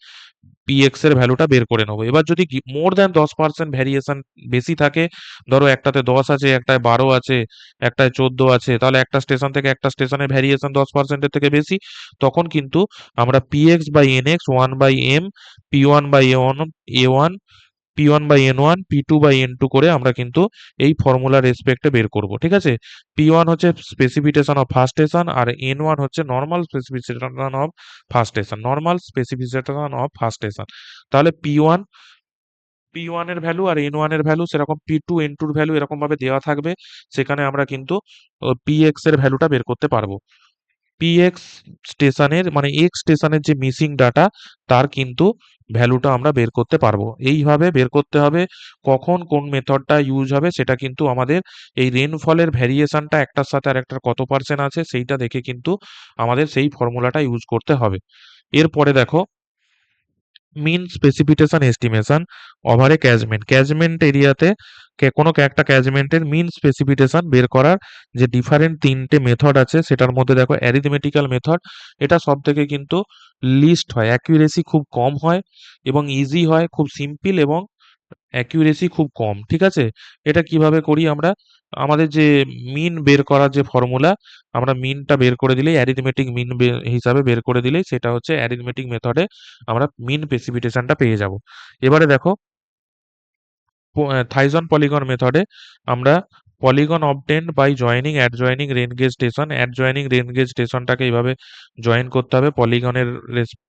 পিএক্স এর ভ্যালুটা বের করে নেবো। এবার যদি মোর দ্যান 10% ভ্যারিয়েশন বেশি থাকে, ধরো একটাতে 10 আছে, একটায় 12 আছে, একটায় 14 আছে, তাহলে একটা স্টেশন থেকে একটা স্টেশনের ভ্যারিয়েশন 10%-এর থেকে বেশি, তখন কিন্তু আমরা PX by NX 1/m, P one by A one, P one by N one, পি2/n2 করে আমরা কিন্তু এই ফর্মুলার রেসপেক্টে বের করব, ঠিক আছে। পি1 হচ্ছে স্পেসিফিকেশন অফ ফার্স্ট স্টেশন আর এন1 হচ্ছে normal specification of first station, normal specification of first station. তাহলে পি ওয়ান এর ভ্যালু আর এন ওয়ান এর ভ্যালু সেরকম পি2 এন2 এর ভ্যালু এরকম ভাবে দেওয়া থাকবে, সেখানে আমরা কিন্তু পিএক্স এর ভ্যালুটা বের করতে পারবো। পিএক্স স্টেশনের মানে এক্স স্টেশনের যে মিসিং ডাটা তার কিন্তু ভ্যালুটা আমরা বের করতে পারবো। এইভাবে বের করতে হবে। কখন কোন মেথডটা ইউজ হবে সেটা কিন্তু আমাদের এই রেনফলের ভ্যারিয়েশনটা একটার সাথে আরেকটার কত পার্সেন্ট আছে সেইটা দেখে কিন্তু আমাদের সেই ফর্মুলাটা ইউজ করতে হবে। এরপরে দেখো মিন precipitation estimation over a catchment. Catchment এরিয়াতে কোনো একটা ক্যাচমেন্টের মিন প্রেসিপিটেশন বের করার যে ডিফারেন্ট 3টে মেথড আছে সেটার মধ্যে দেখো অ্যারিথমেটিক্যাল মেথড, এটা সব থেকে কিন্তু লিস্ট হয়, অ্যাকুরেসি খুব কম হয় এবং ইজি হয়, খুব সিম্পল এবং অ্যাকুরেসি খুব কম, ঠিক আছে। এটা কিভাবে করি আমরা, আমাদের যে মিন বের করার যে ফর্মুলা, আমরা মিনটা বের করে দিলেই অ্যারিথমেটিক মিন হিসাবে বের করে দিলেই সেটা হচ্ছে অ্যারিথমেটিক মেথডে আমরা মিন প্রেসিপিটেশনটা পেয়ে যাব। এবারে দেখো থাইজন পলিগন মেথডে আমরা polygon obtained by joining adjoining rain gauge station, adjoining rain gauge স্টেশনটাকে এইভাবে জয়েন করতে হবে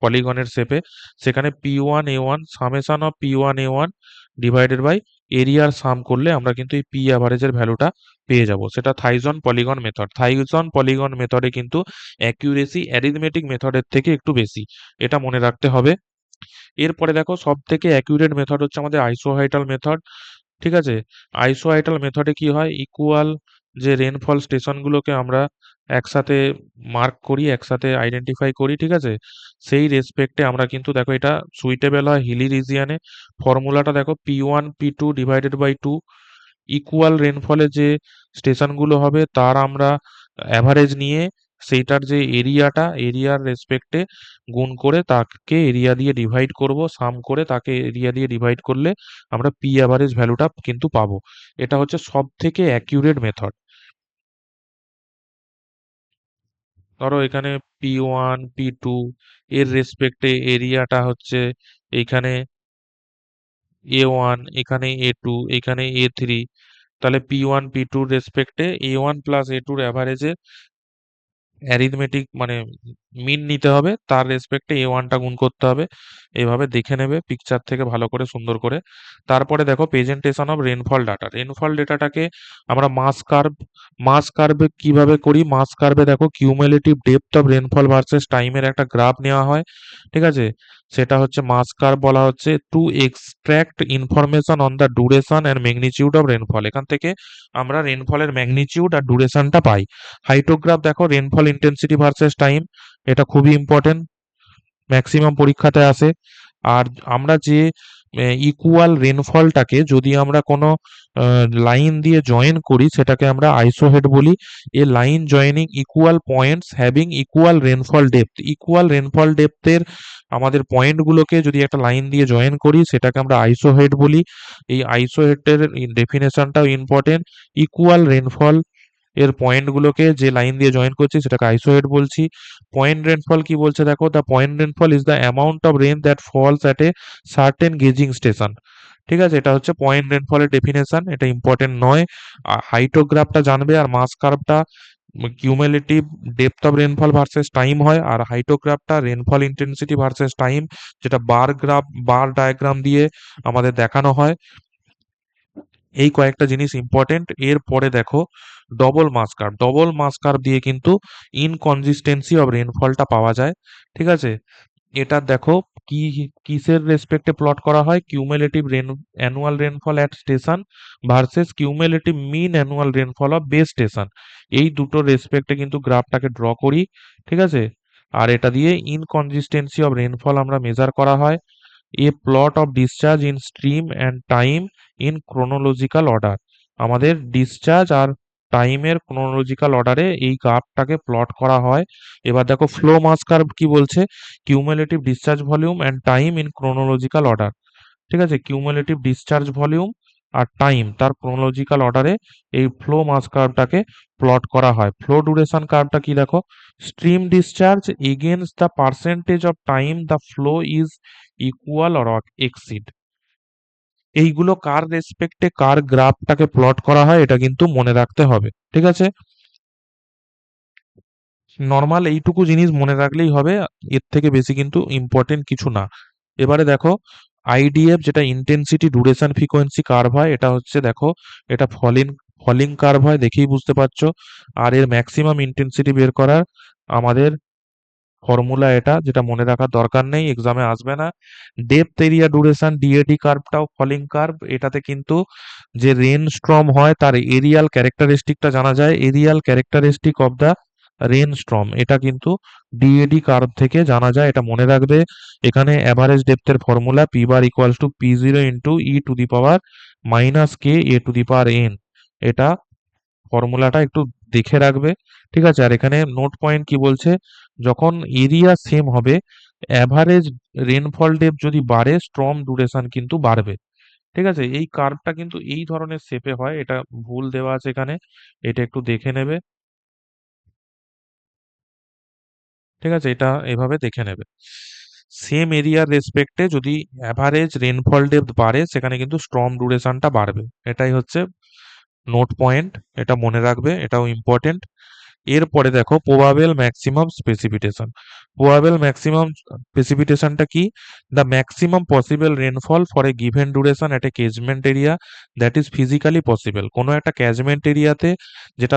পলিগনের শেপে, সেখানে পি1 এ1 সামেশন অফ পি1 এ1 ডিভাইডেড বাই এরিয়ার সাম করলে আমরা কিন্তু এই পি অ্যাভারেজের ভ্যালুটা পেয়ে যাব। সেটা থাইজন পলিগন মেথড। থাইজন পলিগন মেথডে কিন্তু অ্যাকিউরেসি অ্যারিথমেটিক মেথডের থেকে একটু বেশি, এটা মনে রাখতে হবে। এরপরে দেখো সব থেকে অ্যাকিউরেট মেথড হচ্ছে আমাদের আইসোহাইটাল মেথড, ঠিক আছে। আইসোহাইটাল মেথডে কি হয়, ইকুয়াল যে রেনফল স্টেশনগুলোকে আমরা একসাথে মার্ক করি, একসাথে আইডেন্টিফাই করি, ঠিক আছে, সেই রেসপেক্টে আমরা কিন্তু দেখো এটা সুইটেবল হয় হিলি রিজিয়ানে। ফর্মুলাটা দেখো P1 P2 / 2 ইকুয়াল রেনফলের যে স্টেশনগুলো হবে তার আমরা অ্যাভারেজ নিয়ে সেইটার যে এরিয়ার রেসপেক্টে গুণ করে তাকে এরিয়া দিয়ে ডিভাইড করব, সাম করে তাকে এরিয়া দিয়ে ডিভাইড করলে আমরা পি অ্যাভারেজ ভ্যালুটা কিন্তু পাবো। এটা হচ্ছে সব থেকে অ্যাকিউরেট মেথড। ধরো এখানে P1 P2 এর রেসপেক্টে এরিয়াটা হচ্ছে এইখানে এ1, এখানে এ2, এখানে এ3, তাহলে P1 P2 রেসপেক্টে A1 plus A2 এর অ্যাভারেজে অ্যারিথমেটিক মানে মিন নিতে হবে, তার রেসপেক্টে A1টা গুণ করতে হবে। এভাবে দেখে নেবে পিকচার থেকে ভালো করে সুন্দর করে। তারপরে দেখো presentation of rainfall data. Rainfall ডেটাটাকে আমরা মাস কার্ভে কিভাবে করি? মাস কার্ভে দেখো cumulative depth of rainfall versus টাইমের একটা গ্রাফ নেওয়া হয়, ঠিক আছে? সেটা হচ্ছে মাস কার্ভ বলা হচ্ছে two extract information on the duration and magnitude of rainfall. এখান থেকে আমরা রেনফলের ম্যাগনিটিউড আর ডুরেশনটা পাই। হাইটোগ্রাফ দেখো রেনফল ইন্টেন্সিটি ভার্সেস টাইম, এটা খুবই ইম্পর্টেন্ট, ম্যাক্সিমাম পরীক্ষাতে আসে। আর আমরা যে ইকুয়াল রেনফলটাকে যদি আমরা কোনো লাইন দিয়ে জয়েন করি সেটাকে আমরা আইসোহেড বলি। A line joining equal points having equal rainfall depth. Equal rainfall ডেপথের আমাদের পয়েন্টগুলোকে যদি একটা লাইন দিয়ে জয়েন করি সেটাকে আমরা আইসোহেড বলি। এই আইসোহেডের ডেফিনেশনটাও ইম্পর্টেন্ট। ইকুয়াল রেনফল এর পয়েন্টগুলোকে যে লাইন দিয়ে জয়েন করছি সেটাকে আইসোহেড বলছি। পয়েন্ট রেনফল কি বলছে দেখো, the point rainfall is the amount of rain that falls at a certain gauging station. ঠিক আছে, এটা হচ্ছে পয়েন্ট রেনফলের ডেফিনেশন, এটা ইম্পর্টেন্ট নয়। হাইটোগ্রাফটা জানবে, আর মাস কার্ভটা cumulative depth of rainfall versus time হয়, আর হাইটোগ্রাফটা রেনফল ইন্টেন্সিটি ভার্সেস টাইম, যেটা বার ডায়াগ্রাম দিয়ে আমাদের দেখানো হয়। এই কয়েকটা জিনিস ইম্পর্টেন্ট। এরপরে দেখো ডবল মাস কার্ভ দিয়ে কিন্তু ইনকনসিস্টেন্সি অফ রেনফলটা পাওয়া যায়, ঠিক আছে? এটা দেখো কি কিসের রেসপেক্টে প্লট করা হয়? Cumulative annual rainfall at station versus cumulative mean annual rainfall of base station. এই দুটো রেসপেক্টে কিন্তু গ্রাফটাকে ড্র করি, ঠিক আছে? আর এটা দিয়ে ইনকনসিস্টেন্সি অফ রেনফল আমরা মেজার করা হয়। A plot of discharge in stream and time in chronological order. আমাদের ডিসচার্জ আর টাইমের ক্রোনোলজিক্যাল অর্ডারে এই গ্রাফটাকে প্লট করা হয়। এবার দেখো ফ্লো মাস কার্ভ কি বলছে? Cumulative discharge volume and time in chronological order, ঠিক আছে? কিউমুলেটিভ ডিসচার্জ ভলিউম আর টাইম তার ক্রোনোলজিক্যাল অর্ডারে এই ফ্লো মাস কার্ভটাকে প্লট করা হয়। ফ্লো ডিউরেশন কার্ভটা কি দেখো, stream discharge against the percentage of time the flow is equal or exceed. এইগুলো কার রেসপেক্টে কার গ্রাফটাকে প্লট করা হয় এটা কিন্তু মনে রাখতে হবে, ঠিক আছে? নর্মাল এইটুকু জিনিস মনে রাখলেই হবে, এর থেকে বেশি কিন্তু ইম্পর্টেন্ট কিছু না। এবারে দেখো আইডিএফ, যেটা ইন্টেন্সিটি ডুরেশন ফ্রিকোয়েন্সি কার্ভ হয়, এটা হচ্ছে দেখো এটা ফলিং ফলিং কার্ভ হয়, দেখেই বুঝতে পারছো। আর এর ম্যাক্সিমাম ইন্টেন্সিটি বের করার আমাদের ফর্মুলা এটা, যেটা মনে রাখার দরকার নেই, এক্সামে আসবে না। ডেপথ এরিয়া ডুরেশন ডিএডি কার্ভটাও ফলিং কার্ভ। এটাতে কিন্তু যে রেন স্ট্রম হয় তার এরিয়াল ক্যারেক্টারিস্টিকটা জানা যায়। Areal characteristic of the rain storm, এটা কিন্তু ডিএডি কার্ভ থেকে জানা যায়, এটা মনে রাখবে। এখানে অ্যাভারেজ ডেপথের formula P bar equals to P0 into e to the power minus K A to the power N. এটা ফর্মুলাটা একটু দেখে রাখবে, ঠিক আছে? আর এখানে নোট পয়েন্ট কি বলছে, যখন এরিয়া সেম হবে অ্যাভারেজ রেনফল ডেপথ যদি বাড়ে স্ট্রম ডিউরেশন কিন্তু বাড়বে, ঠিক আছে? এই কার্ভটা কিন্তু এই ধরনের শেপে হয়, এটা ভুল দেওয়া আছে এখানে, এটা একটু দেখে নেবে, ঠিক আছে? এটা এভাবে দেখে নেবে। সেম এরিয়ার রেসপেক্টে যদি অ্যাভারেজ রেনফল ডেপথ বাড়ে সেখানে কিন্তু স্ট্রম ডিউরেশনটা বাড়বে। এটাই হচ্ছে নোট পয়েন্ট, এটা মনে রাখবে, এটাও ইম্পর্টেন্ট। এরপরে দেখো probable maximum specification. Probable maximum স্পেসিফিকেশনটা কি? The maximum possible rainfall for a given duration at a catchment area that is physically possible. কোনো একটা ক্যাচমেন্ট এরিয়াতে যেটা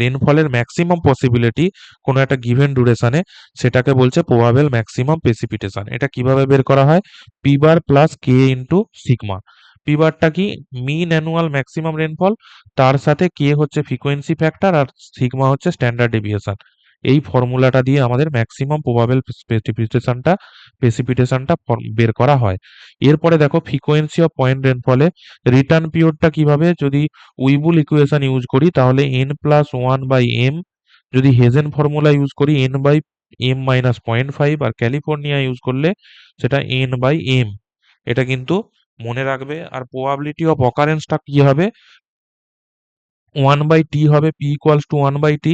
রেনফলের ম্যাক্সিমাম পসিবিলিটি কোনো একটা গিভেন ডিউরেশনে, সেটাকে বলছে প্রবাবেল ম্যাক্সিমাম প্রেসিপিটেশন। এটা কিভাবে বের করা হয়? পি বার প্লাস কে ইন্টু সিগমা। পি বারটা কি? মিন অ্যানুয়াল ম্যাক্সিমাম রেনফল, তার সাথে কে হচ্ছে ফ্রিকোয়েন্সি ফ্যাক্টর, আর সিগমা হচ্ছে স্ট্যান্ডার্ড ডেভিয়েশন। এই ফর্মুলাটা দিয়ে আমাদের ম্যাক্সিমাম প্রবাবেল প্রেসিপিটেশনটা বের করা হয়। এরপরে দেখো ফ্রিকোয়েন্সি অফ পয়েন্ট রেনফলে রিটার্ন পিরিয়ডটা কিভাবে? যদি উইবুল ইকুয়েশন ইউজ করি তাহলে N plus one by M, যদি হেজেন ফর্মুলা ইউজ করি এন বাই এম মাইনাস 0.5, আর ক্যালিফোর্নিয়া ইউজ করলে সেটা এন বাই এম। এটা কিন্তু মনে রাখবে। আর প্রবাবিলিটি অফ অকারেন্সটা কি হবে? 1/t হবে, p equals to 1/t।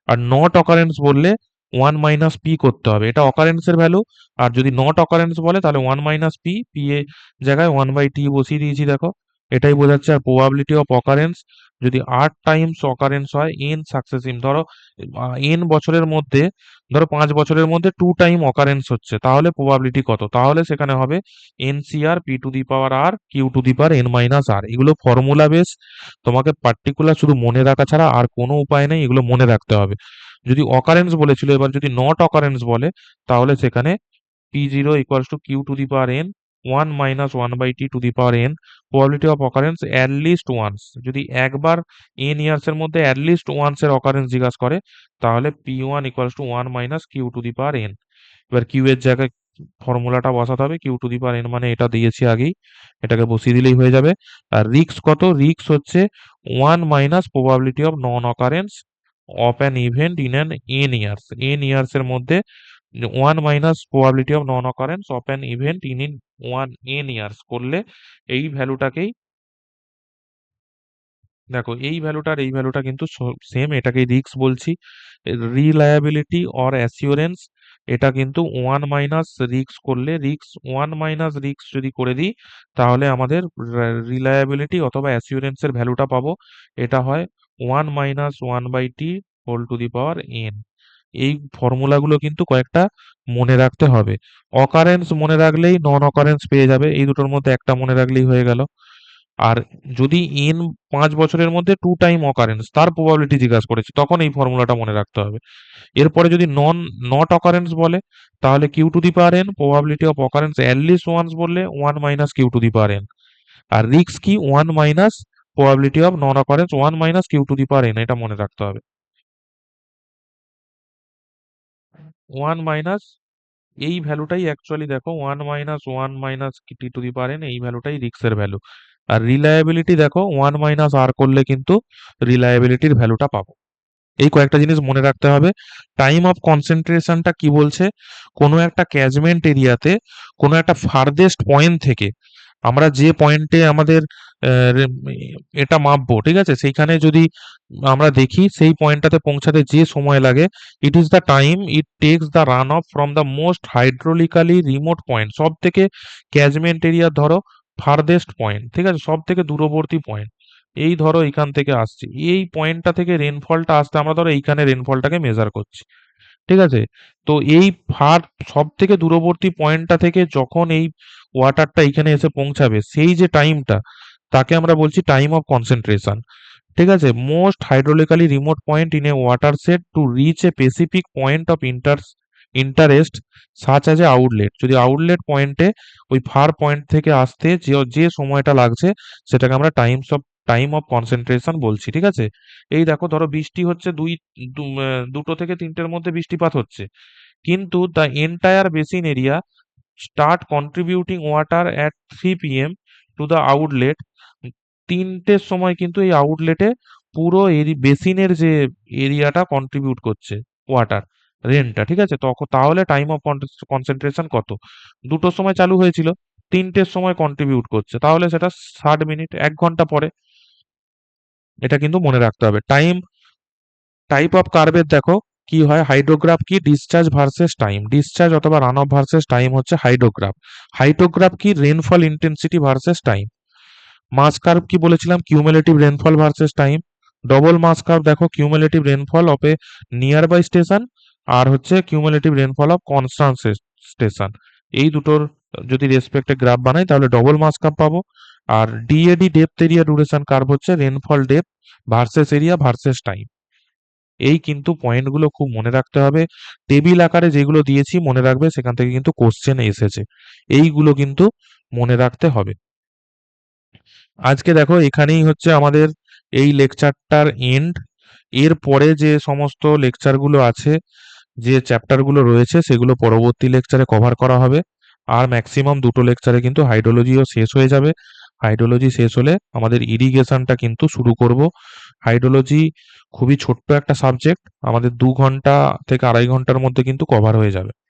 Are not occurrence বললে 1 মাইনাস পি করতে হবে, এটা অকারেন্সের ভ্যালু। আর যদি নট অকারেন্স বলে তাহলে 1 মাইনাস পি, পি এর জায়গায় 1/t বসিয়ে দিয়েছি দেখো। এটাই বোঝাচ্ছে। আর প্রবাবিলিটি অফ অকারেন্স, যদি 8 টাইমস অকারেন্স হয় n সাকসেসিভ, ধরো n বছরের মধ্যে, ধরো 5 বছরের মধ্যে 2 টাইম অকারেন্স হচ্ছে, তাহলে প্রবাবিলিটি কত? তাহলে সেখানে হবে NCR p two the power r q to the power n minus r। এগুলো ফর্মুলা বেস, তোমাকে পার্টিকুলার শুধু মনে রাখা ছাড়া আর কোনো উপায় নেই, এগুলো মনে রাখতে হবে। যদি অকারেন্স বলেছিল, এবার যদি নট অকারেন্স বলে, তাহলে সেখানে p0 equals to q to the power n 1 minus 1 by t to the power n, probability of occurrence at least once, যদি একবার n ইয়ার্স এর মধ্যে at least once এর occurrence জিজ্ঞাসা করে, তাহলে p1 equals to 1 minus q to the power n। এবার q এর জায়গায় ফর্মুলাটা বসাতে হবে, q to the power n মানে এটা দিয়েছি আগেই, এটাকে বসিয়ে দিলেই হয়ে যাবে। আর রিস্ক কত? রিস্ক হচ্ছে 1 minus probability of non occurrence of an event in an n years, n years এর মধ্যে 1 minus probability of non occurrence of an event in 1 n years করলে এই ভ্যালুটাকেই, দেখো এই ভ্যালুটার এই ভ্যালুটা কিন্তু সেম, এটাকেই রিস্ক বলছি। রিলায়াবিলিটি অর অ্যাসিওরেন্স, এটা কিন্তু 1 মাইনাস রিস্ক করলে, রিস্ক 1 মাইনাস রিস্ক যদি করে দিই, তাহলে আমাদের রিলায়াবিলিটি অথবা অ্যাসিওরেন্সের ভ্যালুটা পাবো। এটা হয় 1 minus 1 by T whole to the power n। এই ফর্মুলাগুলো কিন্তু কয়েকটা মনে রাখতে হবে। অকারেন্স মনে রাখলেই নন অকারেন্স পেয়ে যাবে, এই দুটোর মধ্যে একটা মনে রাখলেই হয়ে গেল। আর যদি n 5 বছরের মধ্যে 2 টাইম অকারেন্স, তার প্রবাবিলিটি জিজ্ঞাসা করেছে, তখন এই ফর্মুলাটা মনে রাখতে হবে। এরপরে যদি নট অকারেন্স বলে, তাহলে q to the power n, probability of occurrence at least once বললে 1 minus q to the power n। আর রিস্ক কি? 1 minus probability of non occurrence 1 minus q to the power n, এটা মনে রাখতে হবে। 1 মাইনাস এই ভ্যালুটাই অ্যাকচুয়ালি, দেখো 1 minus 1 minus T two the power n, এই ভ্যালুটাই রিস্কের ভ্যালু। আর রিলায়েবিলিটি দেখো 1 মাইনাস আর করলে কিন্তু রিলায়েবিলিটির ভ্যালুটা পাবো। এই কয়েকটা জিনিস মনে রাখতে হবে। টাইম অফ কনসেন্ট্রেশনটা কি বলছে? কোনো একটা ক্যাচমেন্ট এরিয়াতে কোনো একটা ফার্দেস্ট পয়েন্ট থেকে আমরা যে পয়েন্টে আমাদের আহ, রে- এটা মাপবো, ঠিক আছে, সেইখানে যদি আমরা দেখি সেই পয়েন্টটাতে পৌঁছাতে যে সময় লাগে, it is the time it takes the runoff from the most hydraulically remote point, সব থেকে ক্যাচমেন্ট এরিয়া ধরো ফার্দেস্ট পয়েন্ট, ঠিক আছে, সব থেকে দূরবর্তী পয়েন্ট। এই ধরো এইখান থেকে আসছে, এই পয়েন্টটা থেকে রেনফলটা আসতে আমরা ধরো এইখানে রেনফলটাকে মেজার করছি, ঠিক আছে। তো এই ফার সব থেকে দূরবর্তী পয়েন্টটা থেকে যখন এই ওয়াটারটা এখানে এসে পৌঁছাবে, সেই যে টাইমটা, তাকে আমরা বলছি টাইম অফ কনসেন্ট্রেশন, ঠিক আছে। Most hydraulically remote point in a watershed to reach a specific point of interest such as an outlet, যদি আউটলেট পয়েন্টে ওই ফার পয়েন্ট থেকে আসতে যে যে সময়টা লাগছে, সেটাকে আমরা টাইম অফ কনসেন্ট্রেশন বলছি, ঠিক আছে। এই দেখো, ধরো বৃষ্টি হচ্ছে, দুটো থেকে তিনটের মধ্যে বৃষ্টিপাত হচ্ছে, কিন্তু the entire basin area start contributing water at 3 p.m. To the outlet. তিনটের সময় কিন্তু এই আউটলেটে পুরো বেসিনের যে এরিয়াটা কন্ট্রিবিউট করছে ওয়াটার, রেনটা, ঠিক আছে। তখন তাহলে টাইম অফ কনসেন্ট্রেশন কত? দুটোর সময় চালু হয়েছিল, তিনটের সময় কন্ট্রিবিউট করছে, তাহলে সেটা 60 মিনিট, 1 ঘন্টা পরে। এটা কিন্তু মনে রাখতে হবে। টাইপ অফ কার্ভের দেখো কি হয়, হাইড্রোগ্রাফ কি? ডিসচার্জ ভার্সেস টাইম, ডিসচার্জ অথবা রান অফ ভার্সেস টাইম হচ্ছে হাইড্রোগ্রাফ। হাইড্রোগ্রাফ কি? Rainfall intensity versus time. Mass curve কি বলেছিলাম? Cumulative rainfall versus time. Double mass curve দেখো cumulative rainfall of a nearby station, আর হচ্ছে cumulative rainfall of constant station. এই দুটোর যদি রেসপেক্টে গ্রাফ বানাই, তাহলে ডবল মাস কার্ভ পাবো। আর DAD depth area duration curve হচ্ছে rainfall depth versus area versus time. এই কিন্তু পয়েন্টগুলো খুব মনে রাখতে হবে। টেবিল আকারে যেগুলো দিয়েছি মনে রাখবে, সেখান থেকে কিন্তু কোশ্চেন এসেছে, এইগুলো কিন্তু মনে রাখতে হবে। আজকে দেখো এখানেই হচ্ছে আমাদের এই লেকচারটার এন্ড। এর পরে যে সমস্ত লেকচারগুলো আছে, যে চ্যাপ্টারগুলো রয়েছে, সেগুলো পরবর্তী লেকচারে কভার করা হবে। আর ম্যাক্সিমাম দুটো লেকচারে কিন্তু হাইড্রোলজিও শেষ হয়ে যাবে। হাইড্রোলজি শেষ হলে আমাদের ইরিগেশনটা কিন্তু শুরু করব। হাইড্রোলজি খুবই ছোট্ট একটা সাবজেক্ট, আমাদের 2 ঘন্টা থেকে 2.5 ঘন্টার মধ্যে কিন্তু কভার হয়ে যাবে।